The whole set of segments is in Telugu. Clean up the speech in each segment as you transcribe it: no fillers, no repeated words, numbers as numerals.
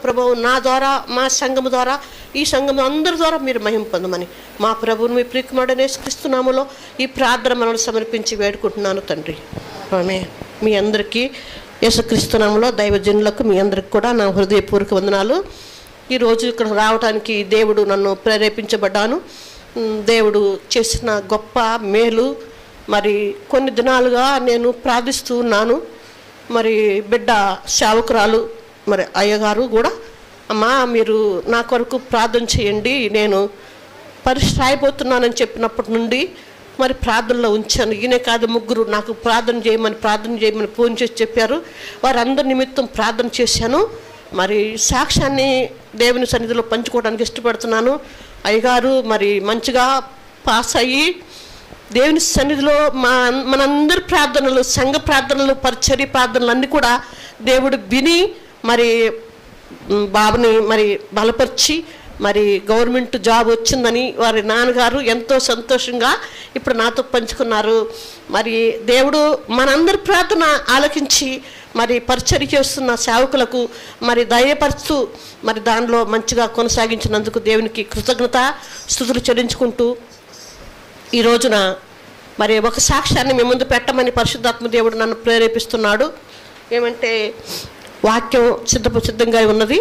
ప్రభువు నా ద్వారా, మా సంఘము ద్వారా, ఈ సంఘం అందరి ద్వారా మీరు మహిమ పొందమని మా ప్రభువును మీ ప్రియకుమారుడైన యేసుక్రీస్తు నామములో ఈ ప్రార్థన మనల్ని సమర్పించి వేడుకుంటున్నాను తండ్రి. ఆమేన్. మీ అందరికీ యేసుక్రీస్తు నామములో దైవజనులకు మీ అందరికి కూడా నా హృదయపూర్వక వందనాలు. ఈరోజు ఇక్కడ రావడానికి దేవుడు నన్ను ప్రేరేపించబడ్డాను. దేవుడు చేసిన గొప్ప మేలు మరి కొన్ని దినాలుగా నేను ప్రార్థిస్తూ ఉన్నాను. మరి బిడ్డ సేవకురాలు మరి అయ్యగారు కూడా, అమ్మా మీరు నా కొరకు ప్రార్థన చేయండి, నేను పరీక్ష రాయిపోతున్నానని చెప్పినప్పటి నుండి మరి ప్రార్థనలో ఉంచాను. ఈయనే కాదు, ముగ్గురు నాకు ప్రార్థన చేయమని ఫోన్ చేసి చెప్పారు. వారందరి నిమిత్తం ప్రార్థన చేశాను. మరి సాక్ష్యాన్ని దేవుని సన్నిధిలో పంచుకోవడానికి ఇష్టపడుతున్నాను. అయ్యగారు మరి మంచిగా పాస్ అయ్యి దేవుని సన్నిధిలో మనందరి ప్రార్థనలు, సంఘ ప్రార్థనలు, పరిచర్య ప్రార్థనలు అన్నీ కూడా దేవుడు విని మరి బాబుని మరి బలపరిచి మరి గవర్నమెంట్ జాబ్ వచ్చిందని వారి నాన్నగారు ఎంతో సంతోషంగా ఇప్పుడు నాతో పంచుకున్నారు. మరి దేవుడు మనందరి ప్రార్థన ఆలకించి మరి పరిచర్య చేస్తున్న సేవకులకు మరి దయపరుస్తూ మరి దానిలో మంచిగా కొనసాగించినందుకు దేవునికి కృతజ్ఞత స్తుతులు చెల్లించుకుంటూ ఈ రోజున మరి ఒక సాక్ష్యాన్ని మీ ముందు పెట్టమని పరిశుద్ధాత్మ దేవుడు నన్ను ప్రేరేపిస్తున్నాడు. ఏమంటే వాక్యం సిద్ధంగా ఉన్నది.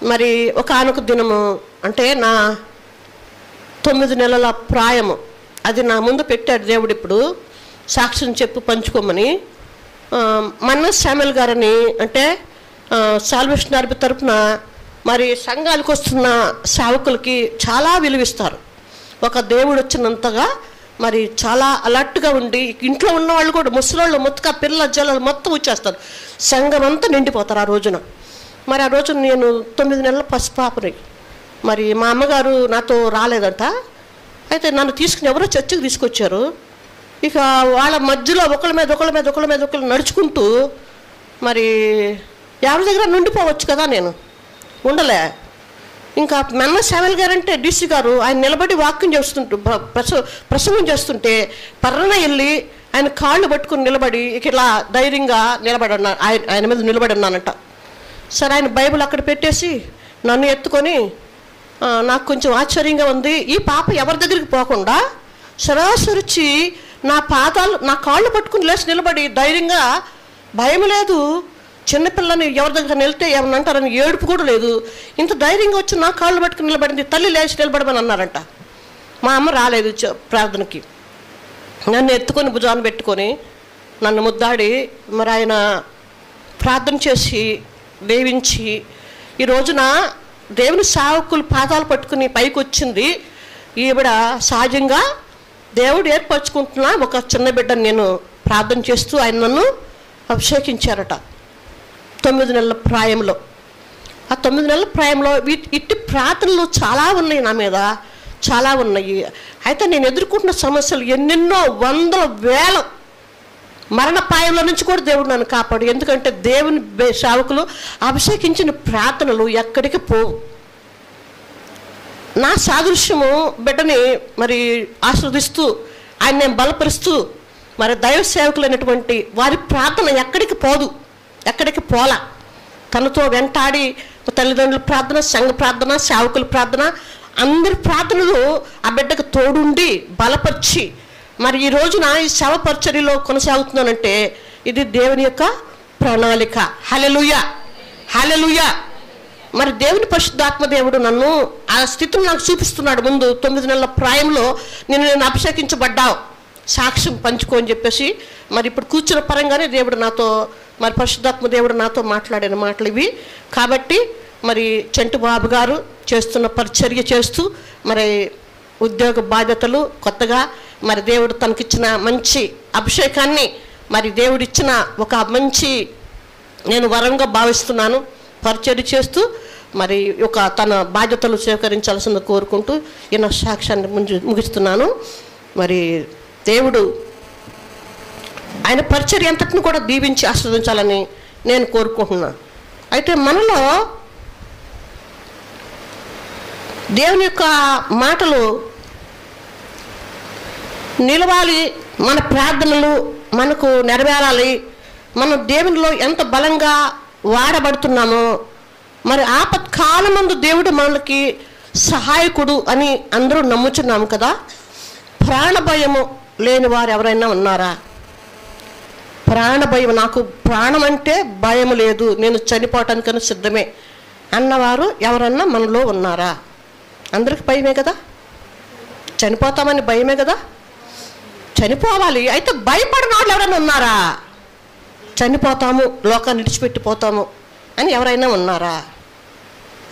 మరి ఒకానొక దినము అంటే నా 9 నెలల ప్రాయము అది నా ముందు పెట్టాడు దేవుడు. ఇప్పుడు సాక్ష్యం చెప్పు పంచుకోమని మన్న శామ్యుల్ గారని అంటే సాల్వేషన్ ఆర్మీ తరపున మరి సంఘాలకు వస్తున్న సేవకులకి చాలా విలువిస్తారు. ఒక దేవుడు వచ్చినంతగా మరి చాలా అలర్ట్గా ఉండి ఇంట్లో ఉన్న వాళ్ళు కూడా ముసలోళ్ళు మొత్తగా పిల్లల జల్లలు మొత్తం వచ్చేస్తారు. సంఘం అంతా నిండిపోతారు ఆ రోజున. మరి ఆ రోజు నేను 9 నెలల పసిపాపని మరి మా అమ్మగారు నాతో రాలేదంట. అయితే నన్ను తీసుకుని ఎవరో చర్చికి తీసుకొచ్చారు. ఇక వాళ్ళ మధ్యలో ఒకళ్ళ మీద నడుచుకుంటూ మరి ఎవరి దగ్గర నుండిపోవచ్చు కదా, నేను ఉండలే. ఇంకా మన్న శామ్యుల్ గారు అంటే డీసీ గారు, ఆయన నిలబడి వాక్యం చేస్తుంటూ ప్రసంగం చేస్తుంటే పర్రన వెళ్ళి ఆయన కాళ్ళు పట్టుకుని నిలబడి ఇక ఇలా ధైర్యంగా నిలబడి ఉన్నా, ఆయన మీద నిలబడి ఉన్నానంట. సరే ఆయన బైబిల్ అక్కడ పెట్టేసి నన్ను ఎత్తుకొని, నాకు కొంచెం ఆశ్చర్యంగా ఉంది, ఈ పాప ఎవరి దగ్గరికి పోకుండా సరాసరిచి నా కాళ్ళు పట్టుకుని లేచి నిలబడి ధైర్యంగా, భయం లేదు, చిన్నపిల్లని ఎవరి దగ్గర వెళ్తే ఏమన్నా అంటారని ఏడుపు కూడా లేదు, ఇంత ధైర్యంగా వచ్చి నా కాళ్ళు పట్టుకుని నిలబడింది, తల్లి లేచి నిలబడమని అన్నారంట. మా అమ్మ రాలేదు ప్రార్థనకి. నన్ను ఎత్తుకొని భుజాన్ని పెట్టుకొని నన్ను ముద్దాడి మరి ఆయన ప్రార్థన చేసి దీవించి ఈ రోజున దేవుని సేవకులు పాదాలు పట్టుకుని పైకి వచ్చింది. ఈవిడ సహజంగా దేవుడు ఏర్పరచుకుంటున్న ఒక చిన్న బిడ్డను నేను ప్రార్థన చేస్తూ ఆయన నన్ను అభిషేకించారట 9 నెలల ప్రాయంలో. ఆ 9 నెలల ప్రాయంలో ఇట్టి ప్రార్థనలు చాలా ఉన్నాయి, నా మీద చాలా ఉన్నాయి. అయితే నేను ఎదుర్కొంటున్న సమస్యలు ఎన్నెన్నో, వందల వేల మరణపాయంలో నుంచి కూడా దేవుడు నన్ను కాపాడు. ఎందుకంటే దేవుని సేవకులు అభిషేకించిన ప్రార్థనలు ఎక్కడికి పోవు. నా సాదృశ్యము బిడ్డని మరి ఆస్వాదిస్తూ ఆయన నేను బలపరుస్తూ మరి దైవ సేవకులైనటువంటి వారి ప్రార్థన ఎక్కడికి పోలా. తనతో వెంటాడి తల్లిదండ్రుల ప్రార్థన, సంఘ ప్రార్థన, సేవకుల ప్రార్థన, అందరి ప్రార్థనలు ఆ బిడ్డకు తోడుండి బలపరిచి మరి ఈ రోజున ఈ సేవ పరిచర్యలో కొనసాగుతున్నానంటే ఇది దేవుని యొక్క ప్రణాళిక. హల్లెలూయా, హల్లెలూయా. మరి దేవుని పరిశుద్ధాత్మ దేవుడు నన్ను ఆ స్థితిని నాకు చూపిస్తున్నాడు. ముందు 9 నెలల ప్రాయంలో నేను అభిషేకించబడ్డావు, సాక్ష్యం పంచుకో అని చెప్పేసి మరి ఇప్పుడు కూర్చున్న పరంగానే దేవుడు నాతో మరి పరిశుద్ధాత్మ దేవుడు నాతో మాట్లాడిన మాటలు ఇవి. కాబట్టి మరి చంటి బాబు గారు చేస్తున్న పరిచర్య చేస్తూ మరి ఉద్యోగ బాధ్యతలు కొత్తగా మరి దేవుడు తనకిచ్చిన మంచి అభిషేకాన్ని మరి దేవుడిచ్చిన ఒక మంచి నేను వరంగా భావిస్తున్నాను. పరిచర్య చేస్తూ మరి ఒక తన బాధ్యతలు స్వీకరించాల్సింది కోరుకుంటూ ఈయన సాక్ష్యాన్ని ముగిస్తున్నాను. మరి దేవుడు ఆయన పరిచర్య అంతటిని కూడా దీవించి ఆస్వాదించాలని నేను కోరుకుంటున్నాను. అయితే మనలో దేవుని యొక్క మాటలు నిలవాలి, మన ప్రార్థనలు మనకు నెరవేరాలి, మనం దేవునిలో ఎంత బలంగా వాడబడుతున్నామో మరి ఆపత్కాలమందు దేవుడు మనకి సహాయకుడు అని అందరూ నమ్ముచున్నాము కదా. ప్రాణ భయము లేని వారు ఎవరైనా ఉన్నారా? ప్రాణ భయం, నాకు ప్రాణం అంటే భయం లేదు, నేను చనిపోవటానికన్నా సిద్ధమే అన్నవారు ఎవరన్నా మనలో ఉన్నారా? అందరికి భయమే కదా, చనిపోతామని భయమే కదా, చనిపోవాలి. అయితే భయపడిన వాళ్ళు ఎవరైనా ఉన్నారా? చనిపోతాము, లోకాన్ని విడిచిపెట్టిపోతాము అని ఎవరైనా ఉన్నారా?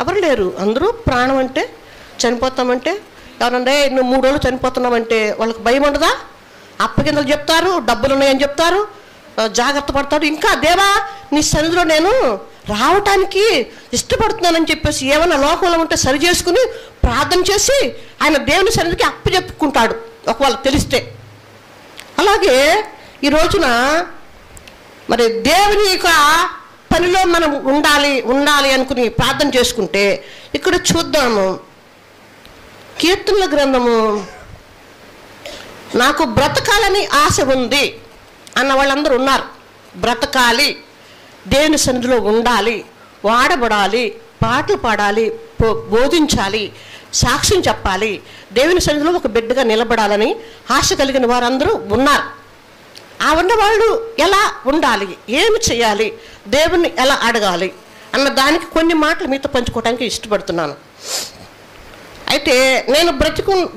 ఎవరు లేరు. అందరూ ప్రాణం అంటే చనిపోతామంటే ఎవరంటే నువ్వు 3 రోజులు చనిపోతున్నామంటే వాళ్ళకి భయం ఉండదా? అప్పగింతలు చెప్తారు, డబ్బులు ఉన్నాయని చెప్తారు, జాగ్రత్త పడతాడు. ఇంకా దేవా నీ సన్నిధిలో నేను రావటానికి ఇష్టపడుతున్నానని చెప్పేసి ఏమైనా లోకంలో ఉంటే సరి చేసుకుని ప్రార్థన చేసి ఆయన దేవుని సన్నిధికి అప్పచెప్పుకుంటాడు ఒకవేళ తెలిస్తే. అలాగే ఈ రోజున మరి దేవుని యొక్క పనిలో మనం ఉండాలి అనుకుని ప్రార్థన చేసుకుంటే ఇక్కడ చూద్దాము. కీర్తనల గ్రంథము, నాకు బ్రతకాలని ఆశ ఉంది అన్న వాళ్ళందరూ ఉన్నారు. బ్రతకాలి, దేవుని సన్నిధిలో ఉండాలి, వాడబడాలి, పాటలు పాడాలి, బోధించాలి, సాక్ష్యం చెప్పాలి, దేవుని సన్నిధిలో ఒక బిడ్డగా నిలబడాలని ఆశ కలిగిన వారందరూ ఉన్నారు. ఆ ఉన్నవాళ్ళు ఎలా ఉండాలి, ఏమి చేయాలి, దేవుణ్ణి ఎలా అడగాలి అన్న దానికి కొన్ని మాటలు మీతో పంచుకోవడానికి ఇష్టపడుతున్నాను. అయితే నేను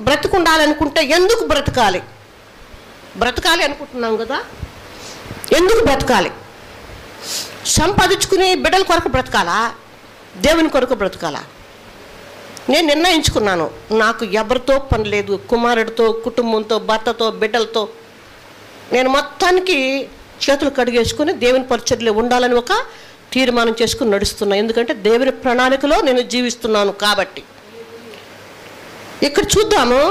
బ్రతికుండాలనుకుంటే ఎందుకు బ్రతకాలి అనుకుంటున్నాం కదా. ఎందుకు బ్రతకాలి? సంపాదించుకుని బిడ్డల కొరకు బ్రతకాలా, దేవుని కొరకు బ్రతకాలా? నేను నిర్ణయించుకున్నాను, నాకు ఎవరితో పని లేదు, కుమారుడితో, కుటుంబంతో, భర్తతో, బిడ్డలతో నేను మొత్తానికి చేతులు కడిగేసుకుని దేవుని పరిచర్యలో ఉండాలని ఒక తీర్మానం చేసుకుని నడుస్తున్నాను. ఎందుకంటే దేవుని ప్రణాళికలో నేను జీవిస్తున్నాను కాబట్టి. ఇక్కడ చూద్దాము,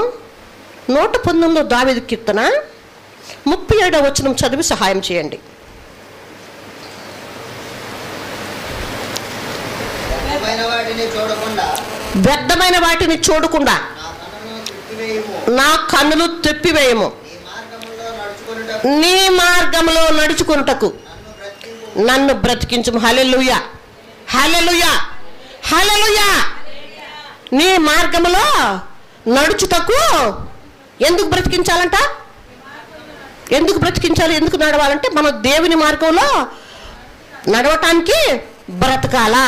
119 దావీదు కీర్తన 37వ వచనం చదివి సహాయం చేయండి. వ్యర్థమైన వాటిని చూడకుండా నా కన్నులు తెప్పివేయము, నీ మార్గంలో నడుచుకొనుటకు నన్ను బ్రతికించుము. హల్లెలూయా, హల్లెలూయా, హల్లెలూయా. నీ మార్గంలో నడుచుటకు ఎందుకు బ్రతికించాలంట? ఎందుకు బ్రతికించాలి, ఎందుకు నడవాలంటే మనం దేవుని మార్గంలో నడవటానికి బ్రతకాలా.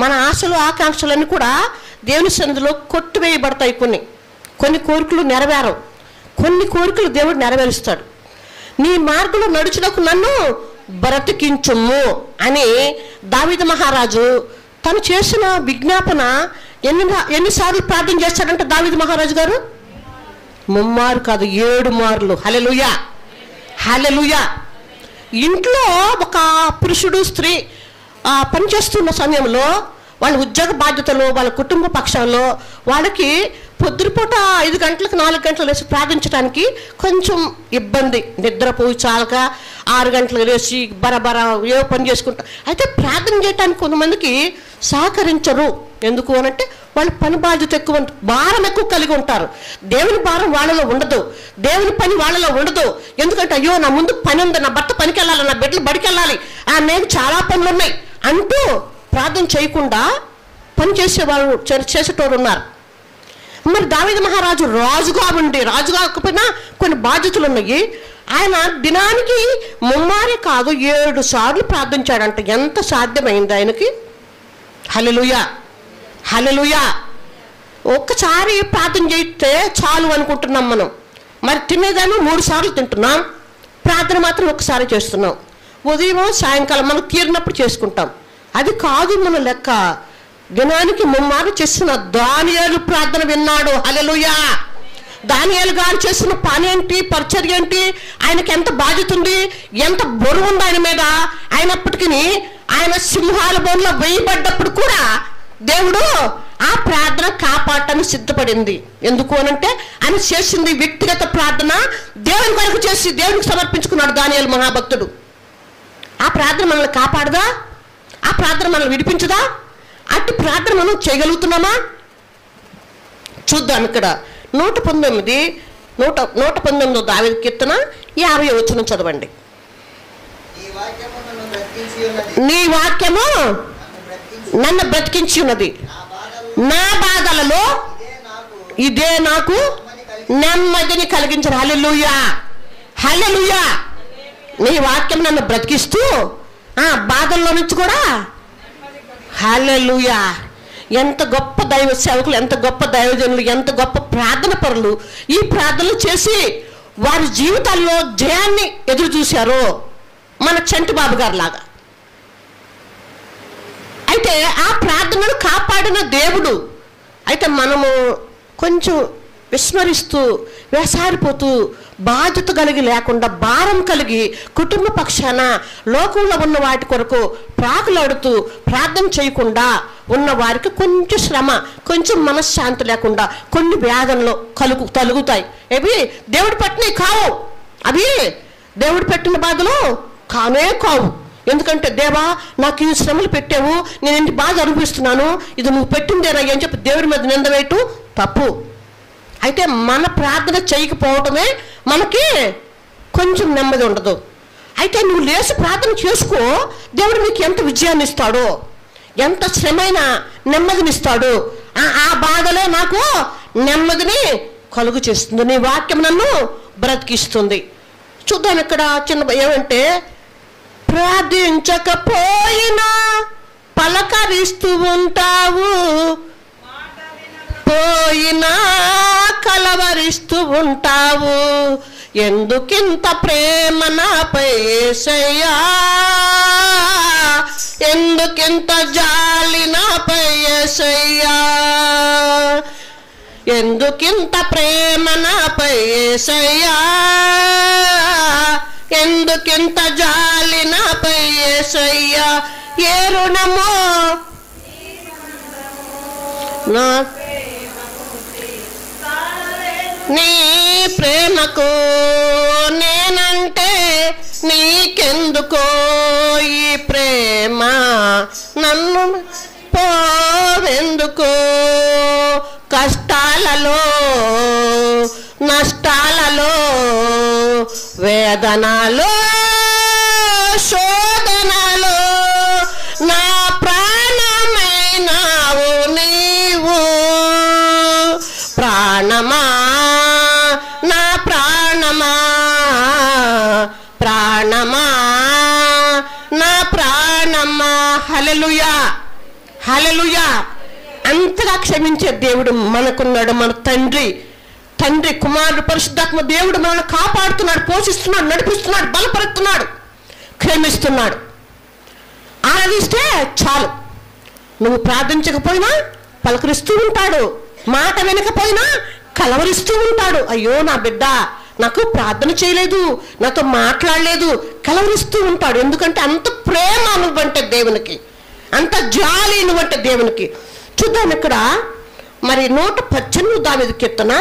మన ఆశలు ఆకాంక్షలన్నీ కూడా దేవుని సన్నిధిలో కొట్టివేయబడతాయి. కొన్ని కోరికలు నెరవేరవు, కొన్ని కోరికలు దేవుడు నెరవేరుస్తాడు. నీ మార్గంలో నడుచుటకు నన్ను బ్రతికించుము అని దావీదు మహారాజు తను చేసిన విజ్ఞాపన ఎన్నిసార్లు ప్రార్థన చేస్తాడంటే దావీదు మహారాజు గారు 3 మార్లు కాదు, 7 మార్లు. హల్లెలూయా, హల్లెలూయా. ఇంట్లో ఒక పురుషుడు స్త్రీ పనిచేస్తున్న సమయంలో వాళ్ళ ఉద్యోగ బాధ్యతలు, వాళ్ళ కుటుంబ పక్షంలో వాళ్ళకి పొద్దుపూట 5 గంటలకు 4 గంటలు లేచి ప్రార్థించడానికి కొంచెం ఇబ్బంది. నిద్రపోయి చాలక 6 గంటలకు లేచి బరబర ఏ పని చేసుకుంటారు. అయితే ప్రార్థన చేయడానికి కొంతమందికి సహకరించరు. ఎందుకు అనంటే వాళ్ళు పని బాధ్యత ఎక్కువ, భారం ఎక్కువ కలిగి ఉంటారు. దేవుని భారం వాళ్ళలో ఉండదు, దేవుని పని వాళ్ళలో ఉండదు. ఎందుకంటే అయ్యో నా ముందు పని ఉంది, నా భర్త పనికి వెళ్ళాలి, నా బిడ్డలు బడికి వెళ్ళాలి, నేను చాలా పనులు ఉన్నాయి అంటూ ప్రార్థన చేయకుండా పని చేసేవాళ్ళు చేసేటోరు ఉన్నారు. మరి దావీదు మహారాజు రాజుగా ఉండి, రాజు కాకపోయినా కొన్ని బాధ్యతలు ఉన్నాయి. ఆయన దినానికి 3 కాదు 7 సార్లు ప్రార్థించాడంట. ఎంత సాధ్యమైంది ఆయనకి? హల్లెలూయా, హల్లెలూయా. ఒక్కసారి ప్రార్థన చేస్తే చాలు అనుకుంటున్నాం మనం. మరి తినేదాన్ని 3 సార్లు తింటున్నాం, ప్రార్థన మాత్రం ఒక్కసారి చేస్తున్నాం. ఉదయం సాయంకాలం మనం తీరినప్పుడు చేసుకుంటాం. అది కాదు మన లెక్క. దినానికి 3 మార్లు చేసిన దానియేలు ప్రార్థన విన్నాడు. హల్లెలూయా. దానియేలు గారు చేసిన పని ఏంటి, పరిచర్య ఏంటి, ఆయనకి ఎంత బాధ్యత ఉంది, ఎంత బరువు ఉంది ఆయన మీద. అయినప్పటికీ ఆయన సింహాల బోన్లో వేయబడ్డప్పుడు కూడా దేవుడు ఆ ప్రార్థన కాపాడటానికి సిద్ధపడింది. ఎందుకు అనంటే ఆయన చేసింది వ్యక్తిగత ప్రార్థన, దేవుని కొరకు చేసి దేవునికి సమర్పించుకున్నాడు దానియేలు మహాభక్తుడు. ఆ ప్రార్థన మనల్ని కాపాడదా? ఆ ప్రార్థన మనల్ని విడిపించదా? అట్టి ప్రార్థన మనం చేయగలుగుతున్నామా? చూద్దాం. ఇక్కడ 119 దావీదు కీర్తన 50వ వచనం చదవండి. నీ వాక్యము నన్ను బ్రతికించి ఉన్నది. నా బాధలలో ఇదే నాకు నెమ్మదిని కలిగించరు. హల్లెలూయా, హల్లెలూయా. నీ వాక్యం నన్ను బ్రతికిస్తూ బాధల్లో నుంచి కూడా హల్లెలూయా. ఎంత గొప్ప దైవ సేవకులు, ఎంత గొప్ప దైవజనులు, ఎంత గొప్ప ప్రార్థన పరులు ఈ ప్రార్థనలు చేసి వారి జీవితాల్లో జయాన్ని ఎదురు చూశారో మన చంటి బాబు గారు లాగా. అయితే ఆ ప్రార్థనను కాపాడిన దేవుడు. అయితే మనము కొంచెం విస్మరిస్తూ వేసారిపోతూ బాధ్యత కలిగి లేకుండా భారం కలిగి కుటుంబ పక్షాన లోకంలో ఉన్న వాటి కొరకు ప్రాకులాడుతూ ప్రార్థన చేయకుండా ఉన్న వారికి కొంచెం శ్రమ, కొంచెం మనశ్శాంతి లేకుండా కొన్ని వేదనలు కలుగుతాయి. అవి దేవుడు పట్టినవి కావు, అవి దేవుడు పెట్టిన బాధలు కానే కావు. ఎందుకంటే దేవా నాకు ఈ శ్రమలు పెట్టావు, నేను ఇంటి బాధ అనుభవిస్తున్నాను, ఇది నువ్వు పెట్టిందేనా అని చెప్పి దేవుడి మీద నింద వేయటం తప్పు. అయితే మన ప్రార్థన చేయకపోవటమే మనకి కొంచెం నెమ్మది ఉండదు. అయితే నువ్వు లేచి ప్రార్థన చేసుకో, దేవుడు నీకు ఎంత విజయాన్ని ఇస్తాడో, ఎంత శ్రమైన నెమ్మదిని ఇస్తాడు. ఆ బాధలే నాకు నెమ్మదిని కలుగు చేస్తుంది. నీ వాక్యం నన్ను బ్రతికిస్తుంది. చూద్దాం ఇక్కడ చిన్న ఏమంటే, ప్రార్థించకపోయినా పలకరిస్తూ ఉంటావు, పోయినా కలవరిస్తూ ఉంటావు, ఎందుకింత ప్రేమ నాపై యేసయ్యా, ఎందుకింత జాలి నాపై యేసయ్యా, ఎందుకింత ప్రేమ నాపై యేసయ్యా, ఎందుకింత జాలి నాపై యేసయ్యా, ఏ రుణమో నా నీ ప్రేమకు నేనంటే నీకెందుకో ఈ ప్రేమ, నన్ను పోవెందుకో, కష్టాలలో నష్టాలలో వేదనలో శోధనలో నా ప్రాణమైనావు నీవు, ప్రాణమా నా ప్రాణమా, ప్రాణమా నా ప్రాణమా. హల్లెలూయా, హల్లెలూయా. అంతగా క్షమించే దేవుడు మనకున్నాడు. మన తండ్రి కుమారుడు పరిశుద్ధాత్మ దేవుడు మనల్ని కాపాడుతున్నాడు, పోషిస్తున్నాడు, నడిపిస్తున్నాడు, బలపరుస్తున్నాడు, క్షమిస్తున్నాడు. ఆరాధిస్తే చాలు. నువ్వు ప్రార్థించకపోయినా పలకరిస్తూ ఉంటాడు, మాట వినకపోయినా కలవరిస్తూ ఉంటాడు. అయ్యో నా బిడ్డ నాకు ప్రార్థన చేయలేదు, నాతో మాట్లాడలేదు, కలవరిస్తూ ఉంటాడు. ఎందుకంటే అంత ప్రేమ నువ్వంటే దేవునికి, అంత జాలి నువ్వంటే దేవునికి. చూద్దాం ఇక్కడ మరి 118 దావీదు కీర్తన,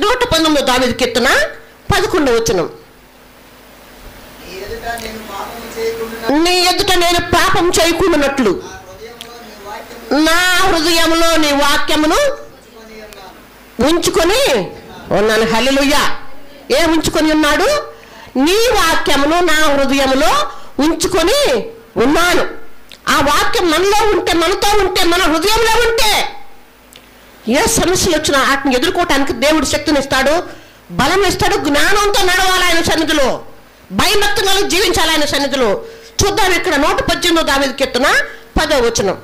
119 దావీదు కీర్తన 11వ వచనం. నీ ఎదుట నేను పాపం చేయకుండానట్లు నా హృదయంలో నీ వాక్యమును ఉంచుకొని ఉన్నాను. హల్లెలూయా. ఉంచుకొని ఉన్నాడు? నీ వాక్యమును నా హృదయంలో ఉంచుకొని ఉన్నాను. ఆ వాక్యం మనలో ఉంటే, మనతో ఉంటే, మన హృదయంలో ఉంటే ఏ సమస్యలు వచ్చినా వాటిని ఎదుర్కోవటానికి దేవుడు శక్తిని ఇస్తాడు, బలం ఇస్తాడు. జ్ఞానంతో నడవాలి ఆయన సన్నిధిలో, భయభక్తులను జీవించాలి ఆయన సన్నిధిలో. చూద్దాం ఇక్కడ 118 దావీదు కీర్తన 10వ వచనం.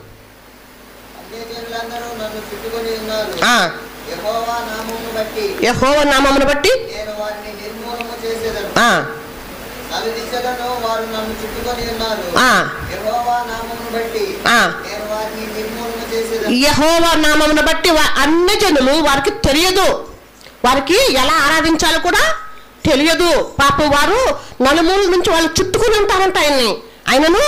యెహోవా నామమును బట్టి యెహోవా నామమును బట్టి అన్ని జనులు వారికి తెలియదు, వారికి ఎలా ఆరాధించాలో కూడా తెలియదు. పాపం వారు నలుమూల నుంచి వాళ్ళు చుట్టుకుని ఉంటారంట ఆయనను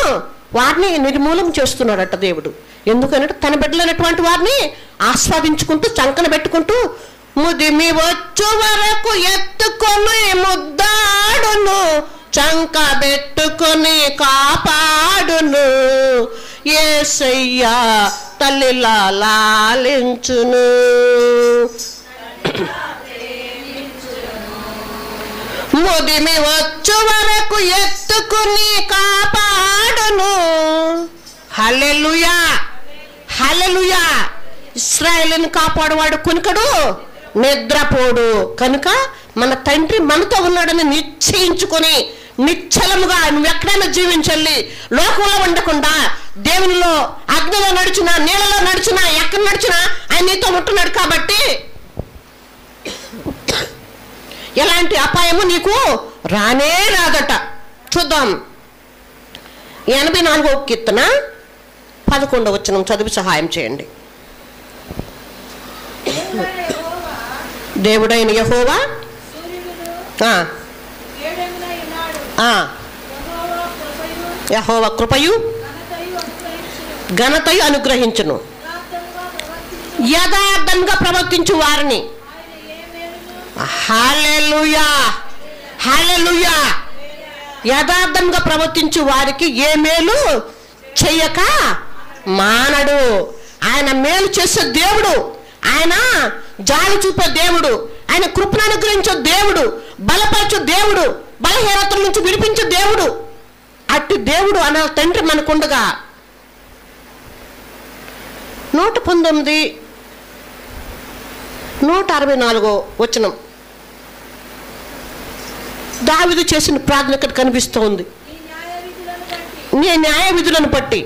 వారిని నిర్మూలం చేస్తున్నాడట దేవుడు. ఎందుకంటే తన బిడ్డలైనటువంటి వారిని ఆస్వాదించుకుంటూ చంకన పెట్టుకుంటూ ముదిమి వచ్చు వరకు ఎత్తుకొని ముద్దాడును, చంక పెట్టుకొని కాపాడును, యేసయ్యా తల్లిలా లాలించును. ముదిమి వచ్చు వరకు ఎత్తుకుని కాపాడును, హల్లెలూయా, హల్లెలూయా. ఇశ్రాయేలును కాపాడువాడు కునుకడు, నిద్రపోడు. కనుక మన తండ్రి మనతో ఉన్నాడని నిశ్చయించుకొని నిశ్చలముగా నువ్వు ఎక్కడైనా జీవించాలి. లోకంలో ఉండకుండా దేవునిలో అగ్నిలో నడిచినా, నీళ్ళలో నడిచినా, ఎక్కడ నడిచినా ఆయన నీతో ఉంటున్నాడు. కాబట్టి ఎలాంటి అపాయము నీకు రానే రాదట. చూద్దాం 84వ కీర్తన 11వ వచనం చదివి సహాయం చేయండి. దేవుడైన యెహోవా యెహోవా కృపయు ఘనతయు అనుగ్రహించును, యథార్థంగా ప్రవర్తించు వారిని. హల్లెలూయా, హల్లెలూయా. యథార్థంగా ప్రవర్తించు వారికి ఏ మేలు చెయ్యక మానడు. ఆయన మేలు చేసే దేవుడు, ఆయన జాలి చూపే దేవుడు, ఆయన కృపను అనుగ్రహించే దేవుడు, బలపరచు దేవుడు, బలహీనతల నుంచి విడిపించే దేవుడు. అట్టి దేవుడు అనే తండ్రి మనకుండగా 119 164 వచనం దావీదు చేసిన ప్రార్థన ఇక్కడ కనిపిస్తూ ఉంది. నీ న్యాయ విధులను బట్టి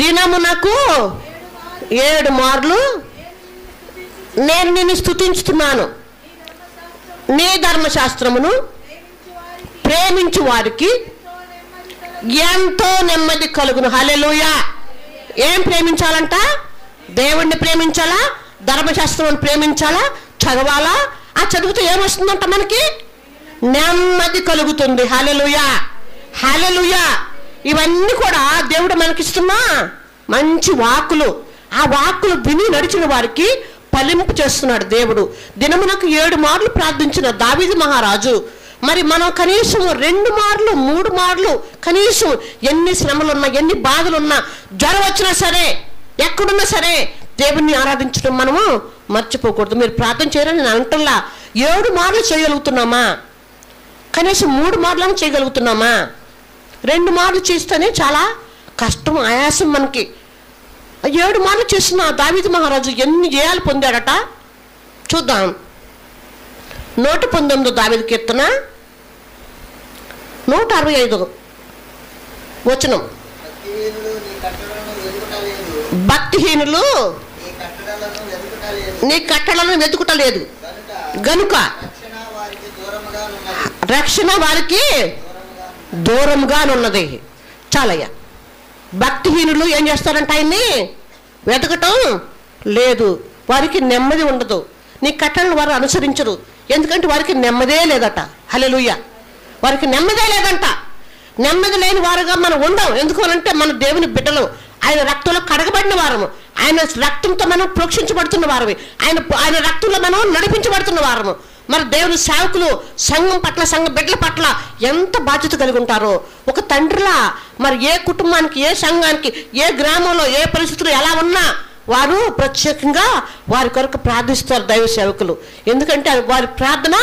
దినమునకు 7 మార్లు నేను నిన్ను స్తుతించుతున్నాను. నీ ధర్మశాస్త్రమును ప్రేమించు వారికి ఎంతో నెమ్మది కలుగును. హల్లెలూయా. ఏం ప్రేమించాలంట? దేవుణ్ణి ప్రేమించాలా, ధర్మశాస్త్రం ప్రేమించాలా, చదవాలా. ఆ చదివితే ఏమొస్తుందంట? మనకి నెమ్మది కలుగుతుంది. హల్లెలూయా, హల్లెలూయా. ఇవన్నీ కూడా దేవుడు మనకిస్తున్నా మంచి వాక్కులు. ఆ వాక్కులు విని నడిచిన వారికి ఫలింపు చేస్తున్నాడు దేవుడు. దినమునకు 7 మార్లు ప్రార్థించిన దావీదు మహారాజు మరి మనం కనీసం 2 మార్లు 3 మార్లు కనీసం ఎన్ని శ్రమలున్నా, ఎన్ని బాధలున్నా, జ్వరం వచ్చినా సరే, ఎక్కడున్నా సరే దేవుణ్ణి ఆరాధించడం మనము మర్చిపోకూడదు. మీరు ప్రార్థన చేయాలని నేను అంటున్నా. 7 మార్లు చేయగలుగుతున్నామా? కనీసం 3 మార్లను చేయగలుగుతున్నామా? 2 మార్లు చేస్తేనే చాలా కష్టం, ఆయాసం మనకి. 7 మార్లు చేసిన దావీదు మహారాజు ఎన్ని జయాలు పొందాడట చూద్దాం. 119 దావీదు కీర్తన 165 వచనం. భక్తిహీనులు నీ కట్టడలను వెతుకుటలేదు గనుక రక్షణ వారికి దూరంగానున్నది. చాలయ్యా. భక్తిహీనులు ఏం చేస్తారంట? ఆయన్ని వెతకటం లేదు, వారికి నెమ్మది ఉండదు. నీ కట్టడలను వారు అనుసరించరు, ఎందుకంటే వారికి నెమ్మదే లేదట. హల్లెలూయా. వారికి నెమ్మదే లేదంట. నెమ్మది లేని వారుగా మనం ఉండం. ఎందుకు అంటే మన దేవుని బిడ్డలు, ఆయన రక్తంలో కడగబడిన వారము, ఆయన రక్తంతో మనం ప్రోక్షించబడుతున్న వారము, ఆయన రక్తంలో మనం నడిపించబడుతున్న వారము. మరి దేవుని సేవకులు సంఘం పట్ల, సంఘ బిడ్డల పట్ల ఎంత బాధ్యత కలిగి ఉంటారో. ఒక తండ్రిలా మరి ఏ కుటుంబానికి, ఏ సంఘానికి, ఏ గ్రామంలో, ఏ పరిస్థితులు ఎలా ఉన్నా వారు ప్రత్యేకంగా వారి కొరకు ప్రార్థిస్తారు దైవ సేవకులు. ఎందుకంటే వారి ప్రార్థన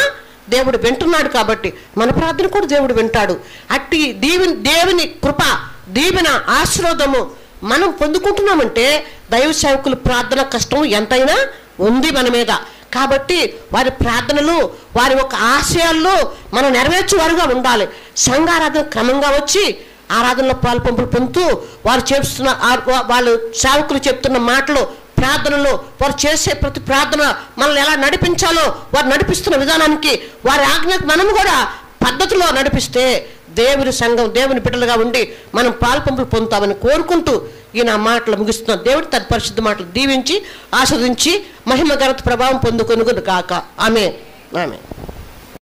దేవుడు వింటున్నాడు కాబట్టి మన ప్రార్థన కూడా దేవుడు వింటాడు. అట్టి దేవుని కృప, దీవెన, ఆశీర్వాదము మనం పొందుకుంటున్నామంటే దైవ సేవకుల ప్రార్థన కష్టం ఎంతైనా ఉంది మన మీద. కాబట్టి వారి ప్రార్థనలు, వారి ఒక ఆశయాల్లో మనం నెరవేర్చేవారుగా ఉండాలి. సంఘారాధన క్రమంగా వచ్చి ఆరాధనలో పాల్పంపులు పొందుతూ వారు చేస్తున్న, వాళ్ళు సేవకులు చెప్తున్న మాటలు, ప్రార్థనలో వారు చేసే ప్రతి ప్రార్థన మనల్ని ఎలా నడిపించాలో వారు నడిపిస్తున్న విధానానికి, వారి ఆజ్ఞకు మనం కూడా పద్ధతిలో నడిపిస్తే దేవుని సంఘం, దేవుని బిడ్డలుగా ఉండి మనం పాల్పంపులు పొందుతామని కోరుకుంటూ ఈ నా మాటలు ముగిస్తున్నాను. దేవుడు తన పరిశుద్ధ మాటలు దీవించి ఆస్వాదించి మహిమ ఘనత ప్రభావం పొందుకొనుగాక. ఆమేన్, ఆమేన్.